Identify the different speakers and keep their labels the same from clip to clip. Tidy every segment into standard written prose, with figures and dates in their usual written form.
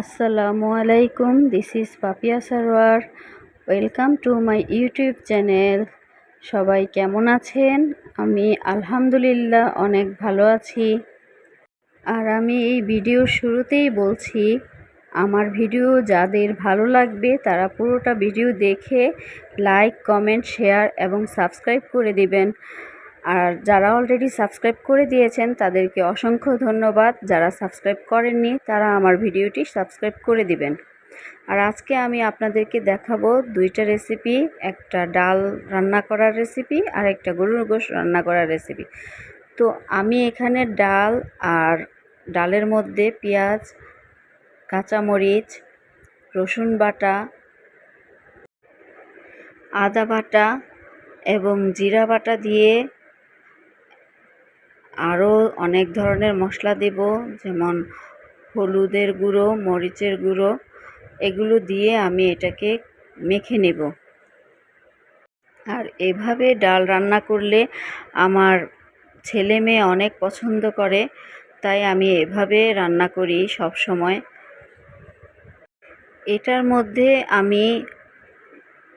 Speaker 1: আসসালামু আলাইকুম, this is Papiya Sarwar. Welcome to my YouTube channel. সবাই কেমন আছেন? আমি আলহামদুলিল্লাহ অনেক ভালো আছি। আর আমি এই ভিডিওর শুরুতেই বলছি, আমার ভিডিও যাদের ভালো লাগবে তারা পুরোটা ভিডিও দেখে লাইক, কমেন্ট, শেয়ার এবং সাবস্ক্রাইব করে দিবেন। আর যারা অলরেডি সাবস্ক্রাইব করে দিয়েছেন তাদেরকে অসংখ্য ধন্যবাদ। যারা সাবস্ক্রাইব করেননি তারা আমার ভিডিওটি সাবস্ক্রাইব করে দিবেন। আর আজকে আমি আপনাদেরকে দেখাবো দুইটা রেসিপি, একটা ডাল রান্না করার রেসিপি আর একটা গরুর গোশত রান্না করার রেসিপি। তো আমি এখানে ডাল আর ডালের মধ্যে পেঁয়াজ, কাঁচামরিচ, রসুন বাটা, আদা বাটা এবং জিরা বাটা দিয়ে আরও অনেক ধরনের মশলা দেব, যেমন হলুদের গুঁড়ো, মরিচের গুঁড়ো, এগুলো দিয়ে আমি এটাকে মেখে নেব। আর এভাবে ডাল রান্না করলে আমার ছেলে মেয়ে অনেক পছন্দ করে, তাই আমি এভাবে রান্না করি সব সময়। এটার মধ্যে আমি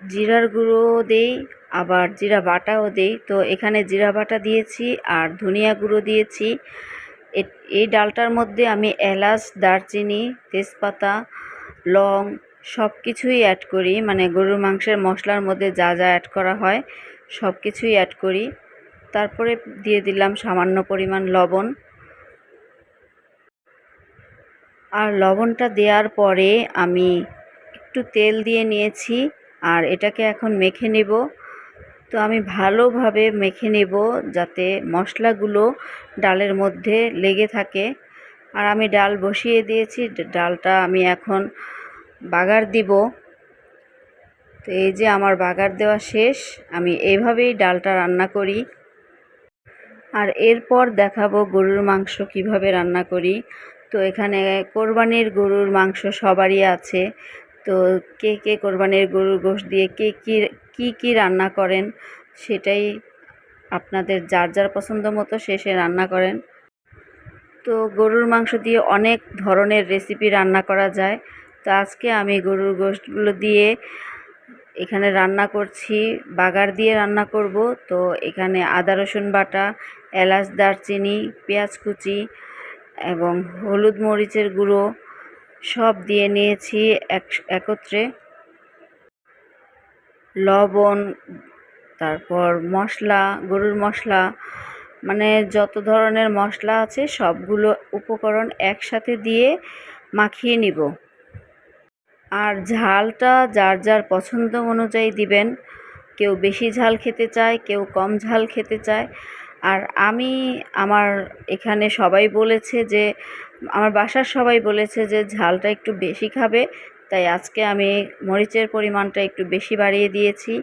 Speaker 1: জিরার গুঁড়ো দেই, আবার জিরা বাটাও দেই। তো এখানে জিরা বাটা দিয়েছি আর ধনিয়া গুঁড়ো দিয়েছি। এই ডালটার মধ্যে আমি এলাচ, দারচিনি, তেজপাতা, লং সব কিছুই অ্যাড করি, মানে গরুর মাংসের মশলার মধ্যে যা যা অ্যাড করা হয় সব কিছুই অ্যাড করি। তারপরে দিয়ে দিলাম সামান্য পরিমাণ লবণ। আর লবণটা দেওয়ার পরে আমি একটু তেল দিয়ে নিয়েছি আর এটাকে এখন মেখে নেব। তো আমি ভালোভাবে মেখে নেব যাতে মশলাগুলো ডালের মধ্যে লেগে থাকে। আর আমি ডাল বসিয়ে দিয়েছি, ডালটা আমি এখন বাগার দিব। তো এই যে আমার বাগার দেওয়া শেষ। আমি এইভাবেই ডালটা রান্না করি। আর এরপর দেখাবো গরুর মাংস কিভাবে রান্না করি। তো এখানে কোরবানির গরুর মাংস সবারই আছে। তো কে কে কোরবানির গরুর গোশত দিয়ে কে কী রান্না করেন সেটাই আপনাদের যার যার পছন্দ মতো সে রান্না করেন। তো গরুর মাংস দিয়ে অনেক ধরনের রেসিপি রান্না করা যায়। তো আজকে আমি গরুর গোশতগুলো দিয়ে এখানে রান্না করছি, বাগার দিয়ে রান্না করব। তো এখানে আদা রসুন বাটা, এলাচ, দারচিনি, পেঁয়াজ কুচি এবং হলুদ মরিচের গুঁড়ো সব দিয়ে নিয়েছি একত্রে। লবণ, তারপর মশলা, গরুর মশলা, মানে যত ধরনের মশলা আছে সবগুলো উপকরণ একসাথে দিয়ে মাখিয়ে নিব। আর ঝালটা যার যার পছন্দ অনুযায়ী দিবেন। কেউ বেশি ঝাল খেতে চায়, কেউ কম ঝাল খেতে চায়। আর আমার এখানে সবাই বলেছে যে, আমার বাসার সবাই বলেছে যে ঝালটা একটু বেশি খাবে, তাই আজকে আমি মরিচের পরিমাণটা একটু বেশি বাড়িয়ে দিয়েছি।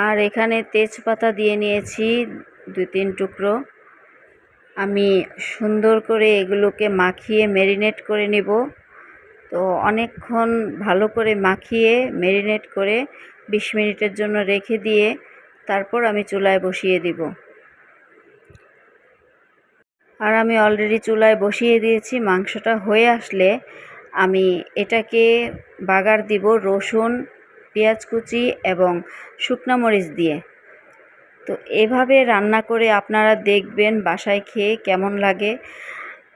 Speaker 1: আর এখানে তেজপাতা দিয়ে নিয়েছি 2-3 টুকরো। আমি সুন্দর করে এগুলোকে মাখিয়ে ম্যারিনেট করে নেব। তো অনেকক্ষণ ভালো করে মাখিয়ে ম্যারিনেট করে 20 মিনিটের জন্য রেখে দিয়ে তারপর আমি চুলায় বসিয়ে দিব। আর আমি অলরেডি চুলায় বসিয়ে দিয়েছি। মাংসটা হয়ে আসলে আমি এটাকে বাগার দিব রসুন, পেঁয়াজ কুচি এবং শুকনা মরিচ দিয়ে। তো এভাবে রান্না করে আপনারা দেখবেন বাসায় খেয়ে কেমন লাগে।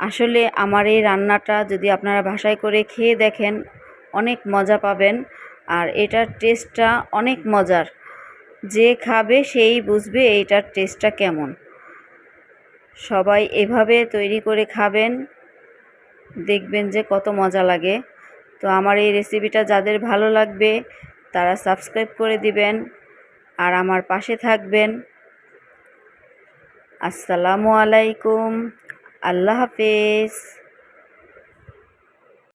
Speaker 1: আসলে আমার এই রান্নাটা যদি আপনারা বাসায় করে খেয়ে দেখেন অনেক মজা পাবেন। আর এটার টেস্টটা অনেক মজার, যে খাবে সেই বুঝবে এইটার টেস্টটা কেমন। সবাই এভাবে তৈরি করে খাবেন, দেখবেন যে কত মজা লাগে। তো আমার এই রেসিপিটা যাদের ভালো লাগবে তারা সাবস্ক্রাইব করে দিবেন আর আমার পাশে থাকবেন। আসসালামু আলাইকুম, আল্লাহ হাফেজ।